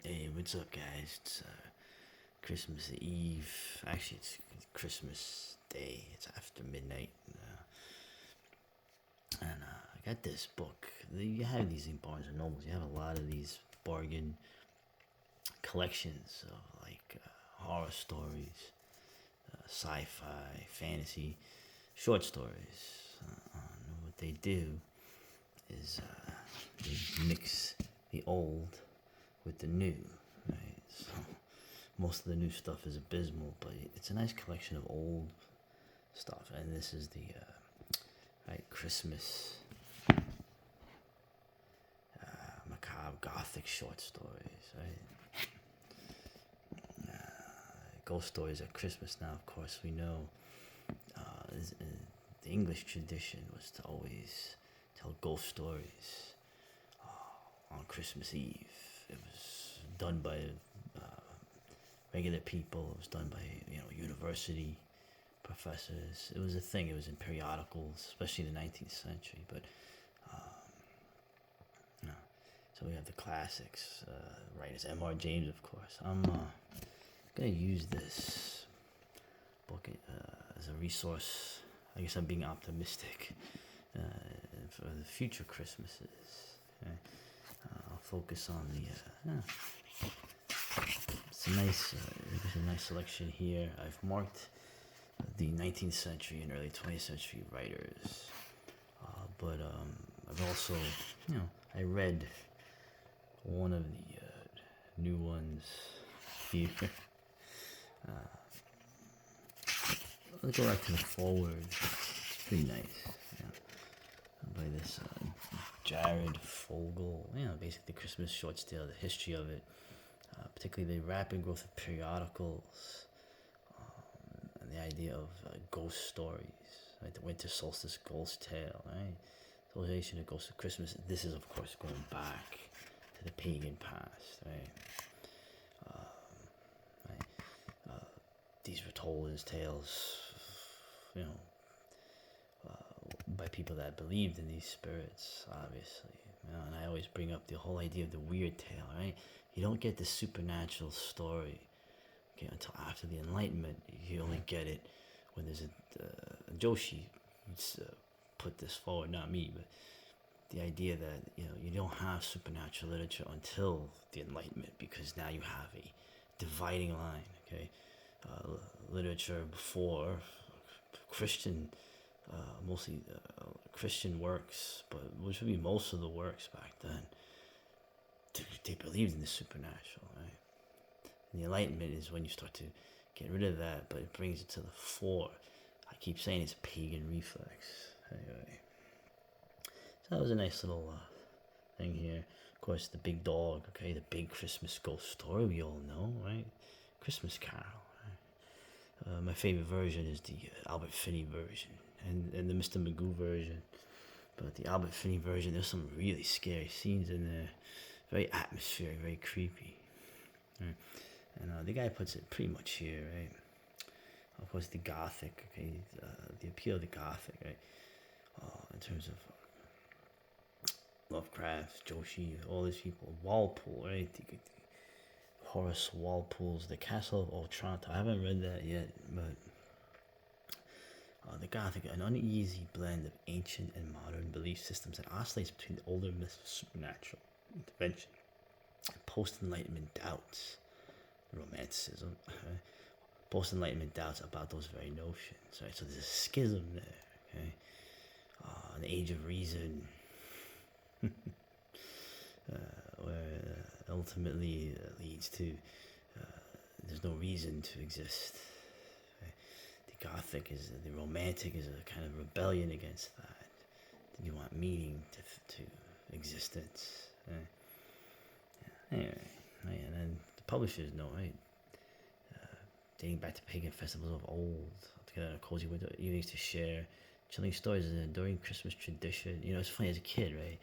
Hey, what's up, guys? It's Christmas Eve. Actually, it's Christmas Day. It's after midnight. I got this book. You have these in Barnes and Nobles. You have a lot of these bargain collections of horror stories, sci-fi, fantasy, short stories. And what they do is they mix the old with the new, right? So most of the new stuff is abysmal, but it's a nice collection of old stuff. And this is the Christmas macabre Gothic short stories, right? Ghost stories at Christmas. Now, of course, we know the English tradition was to always tell ghost stories on Christmas Eve. It was done by regular people. It was done by university professors. It was a thing. It was in periodicals, especially in the 19th century. But no. So we have the classics, writers. M.R. James, of course. I'm gonna use this book as a resource. I guess I'm being optimistic for the future Christmases. Okay? I'll focus on it's a nice selection here. I've marked the 19th century and early 20th century writers, but I've also, I read one of the new ones here. Let's go back to the forward. It's pretty nice. By this Jared Fogle. Basically Christmas short story, the history of it, particularly the rapid growth of periodicals, and the idea of ghost stories, right? The winter solstice ghost tale, right? The relation of ghosts of Christmas. This is, of course, going back to the pagan past, right? These were told as tales, by people that believed in these spirits, obviously. And I always bring up the whole idea of the weird tale, right? You don't get the supernatural story, okay, until after the Enlightenment. You only get it when there's a Joshi put this forward, not me, but the idea that you don't have supernatural literature until the Enlightenment, because now you have a dividing line, okay? Literature before Christian, mostly Christian works, but which would be most of the works back then, they believed in the supernatural, right? And the Enlightenment is when you start to get rid of that, but it brings it to the fore. I keep saying it's a pagan reflex. Anyway, so that was a nice little thing here. Of course, the big dog, okay, the big Christmas ghost story we all know, right? Christmas Carol. Right? My favorite version is the Albert Finney version and the Mr. Magoo version. But the Albert Finney version, there's some really scary scenes in there. Very atmospheric, very creepy. Right? And the guy puts it pretty much here, right? Of course, the Gothic, okay? The appeal of the Gothic, right? In terms of Lovecraft, Joshi, all these people. Walpole, right? Horace Walpole's The Castle of Otranto. I haven't read that yet, but the Gothic, an uneasy blend of ancient and modern belief systems that oscillates between the older myths of supernatural intervention and post-Enlightenment doubts, romanticism, post-Enlightenment doubts about those very notions, right? So there's a schism there, okay? An age of reason, where ultimately leads to there's no reason to exist. Right? The Gothic is the romantic is a kind of rebellion against that. You want meaning to existence. Right? Yeah. Anyway, right? And then the publishers know, right? Dating back to pagan festivals of old, together in a cozy window evenings to share chilling stories is an enduring Christmas tradition. It's funny as a kid, right?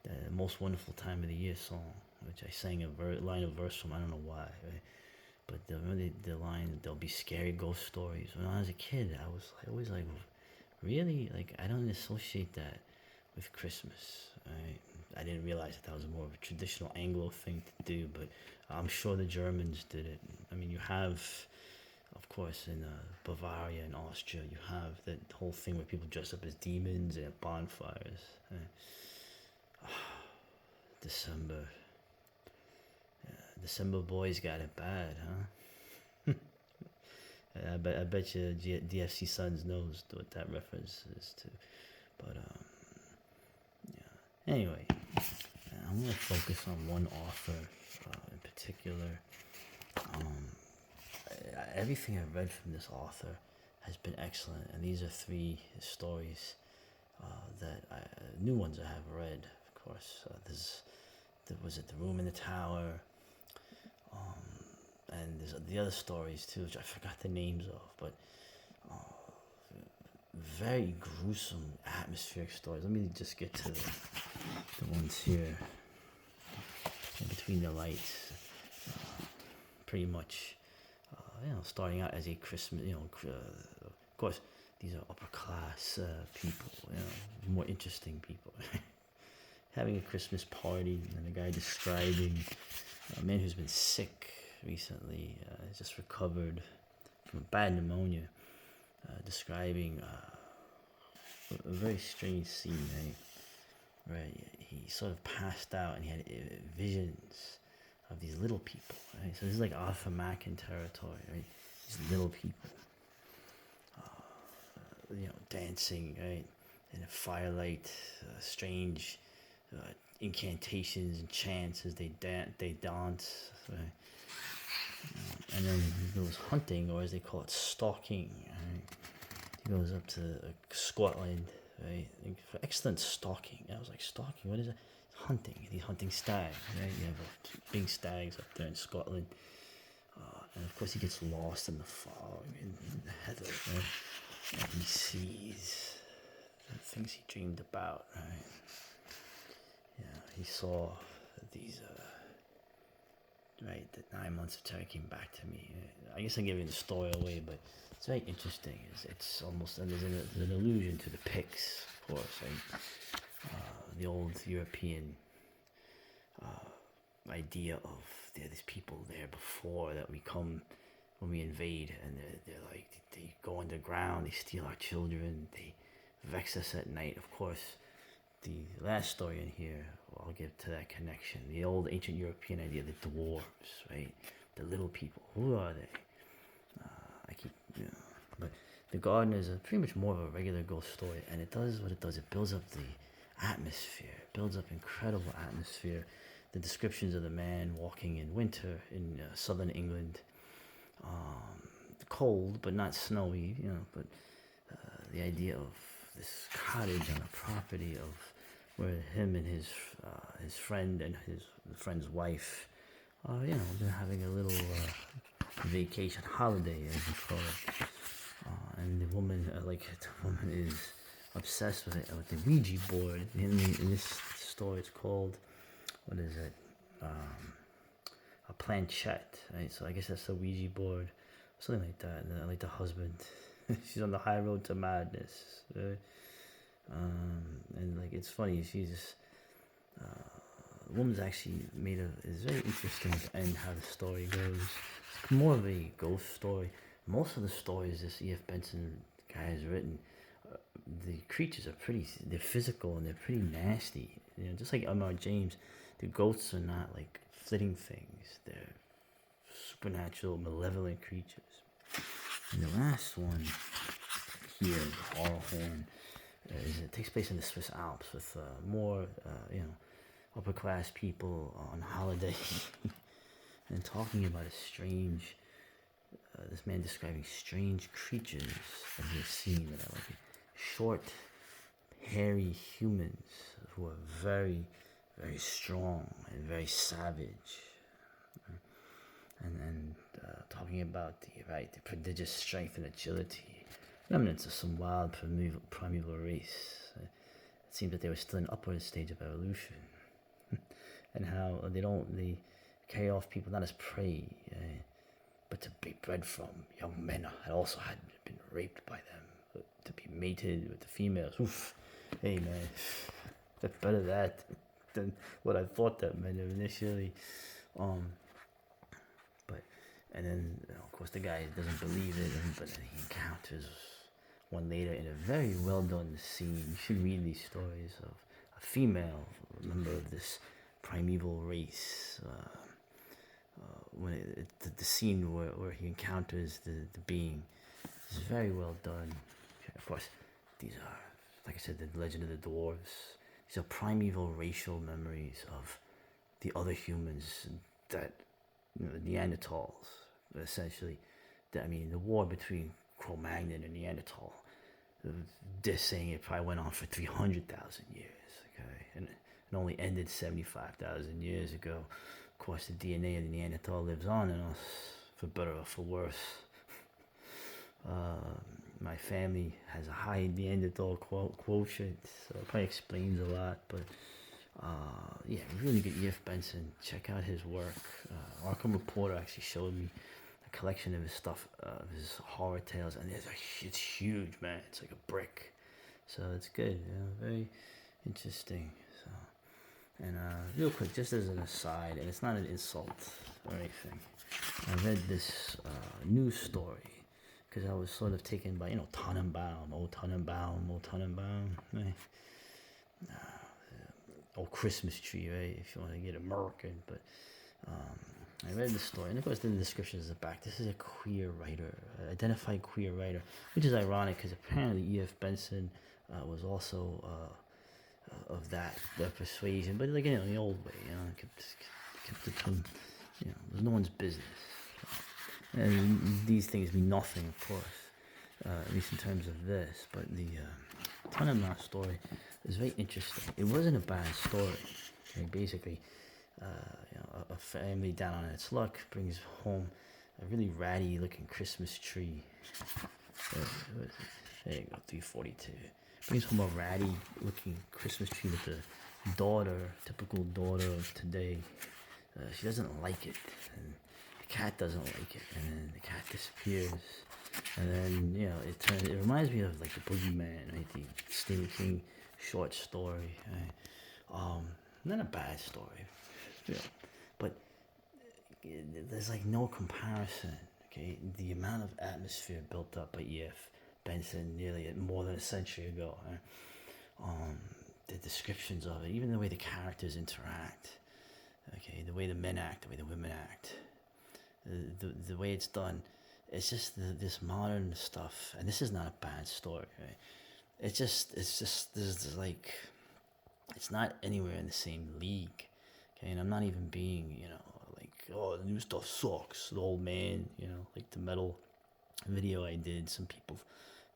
The most wonderful time of the year song, which I sang a line of verse from. I don't know why, right? But the line, there'll be scary ghost stories. When I was a kid, I was always like, really? Like, I don't associate that with Christmas, right? I didn't realize that was more of a traditional Anglo thing to do, but I'm sure the Germans did it. I mean, you have, of course, in Bavaria and Austria, you have that whole thing where people dress up as demons and have bonfires. December. December boys got it bad, huh? I bet you DFC Sons knows what that reference is to. But, yeah. Anyway, I'm going to focus on one author in particular. Everything I've read from this author has been excellent, and these are 3 stories new ones I have read, of course. Was it The Room in the Tower? And there's the other stories too, which I forgot the names of, but very gruesome atmospheric stories. Let me just get to the ones here. In Between the Lights, pretty much, starting out as a Christmas, of course, these are upper class people, more interesting people. Having a Christmas party, and a guy describing a man who's been sick recently, just recovered from a bad pneumonia, describing a very strange scene, right? He sort of passed out and he had visions of these little people, right? So this is like Arthur Machen territory, right? These little people, dancing, right? In a firelight, strange incantations and chants as they dance, right? And then he goes hunting, or as they call it, stalking. Right? He goes up to Scotland, right? For excellent stalking. I was like, stalking? What is it? Hunting. He's hunting stags, right? You have big stags up there in Scotland. And of course, he gets lost in the fog, in the heather, right? And he sees the things he dreamed about, right? Yeah, he saw these, right, the 9 months of terror came back to me. I guess I'm giving the story away, but it's very interesting. It's almost, and there's an allusion to the Picts, of course, right? The old European idea of these people there before that we come when we invade, and they're like, they go underground, they steal our children, they vex us at night. Of course, the last story in here, I'll get to that connection. The old ancient European idea, the dwarves, right? The little people. Who are they? But the garden is pretty much more of a regular ghost story, and it does what it does. It builds up the atmosphere. It builds up incredible atmosphere. The descriptions of the man walking in winter in southern England, cold but not snowy, but the idea of this cottage on a property of where him and his friend and his friend's wife, been having a little vacation holiday, as you call it. And the woman, is obsessed with it, with the Ouija board. In this story, it's called, what is it? A planchette, right? So I guess that's a Ouija board, something like that. And like the husband, she's on the high road to madness, right? And like it's funny, she's the woman's actually it's very interesting at the end how the story goes. It's more of a ghost story. Most of the stories this E.F.Benson guy has written, the creatures are they're physical and they're pretty nasty. Just like M.R. James, the ghosts are not like flitting things. They're supernatural, malevolent creatures. And the last one here, Horrorhorn, it takes place in the Swiss Alps with more, upper class people on holiday and talking about this man describing strange creatures that he has seen that are like short, hairy humans who are very, very strong and very savage. And talking about the prodigious strength and agility, remnants of some wild primeval race. It seems that they were still in an upward stage of evolution, and how they carry off people not as prey, but to be bred from. Young men had also been raped by them, to be mated with the females. Oof, hey man, that's better that. than what I thought that meant initially. Um, but and then of course the guy doesn't believe it, but then he encounters one later in a very well done scene. You should read these stories of a female member of this primeval race. When the scene where he encounters the being is very well done. Of course, these are, like I said, the legend of the dwarves. These are primeval racial memories of the other humans that, the Neanderthals, essentially. I mean, the war between Cro-Magnon and Neanderthal. They're saying it probably went on for 300,000 years, okay, and it only ended 75,000 years ago. Of course, the DNA of the Neanderthal lives on in us, for better or for worse. My family has a high Neanderthal quotient, so it probably explains a lot. But yeah, really good E.F.Benson. Check out his work. Arkham Reporter actually showed me a collection of his stuff, his horror tales, and it's huge, man. It's like a brick, so it's good. Very interesting. So, and real quick, just as an aside, and it's not an insult or anything, I read this news story because I was sort of taken by, Tannenbaum, old Tannenbaum, old Christmas tree, right? If you want to get American, but I read the story, and of course, the description is the back. This is a queer writer, identified queer writer, which is ironic because apparently E.F.Benson was also of that persuasion, but like in the old way, kept it from, it was no one's business. And these things mean nothing, of course, at least in terms of this. But the Tannenbaum story is very interesting. It wasn't a bad story. Okay, basically, a family down on its luck brings home a really ratty-looking Christmas tree. There you go, 342. Brings home a ratty-looking Christmas tree with the daughter, typical daughter of today. She doesn't like it, and the cat doesn't like it, and then the cat disappears. And then, it reminds me of like the Boogeyman, right? The Stephen King short story. Right? Not a bad story, but there's like no comparison. Okay, the amount of atmosphere built up by E.F.Benson nearly more than a century ago. Right? The descriptions of it, even the way the characters interact. Okay, the way the men act, the way the women act, the way it's done. It's just this modern stuff, and this is not a bad story. Right? It's just there's like, it's not anywhere in the same league. Okay, and I'm not even being, like, oh, the new stuff sucks. The old man, like the metal video I did. Some people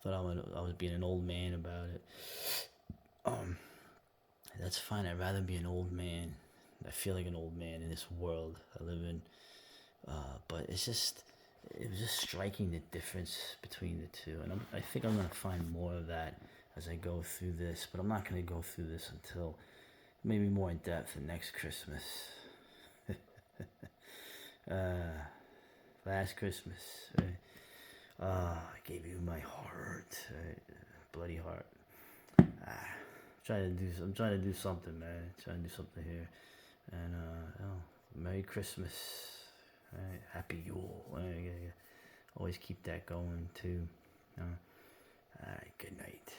thought I was being an old man about it. That's fine. I'd rather be an old man. I feel like an old man in this world I live in. But it was just striking the difference between the two, and I think I'm gonna find more of that as I go through this. But I'm not gonna go through this until maybe more in depth next Christmas. Last Christmas, right? I gave you my heart, right? Bloody heart. I'm trying to do something, man. Trying to do something here, and Merry Christmas, right? Happy Yule. Always keep that going too. All right, good night.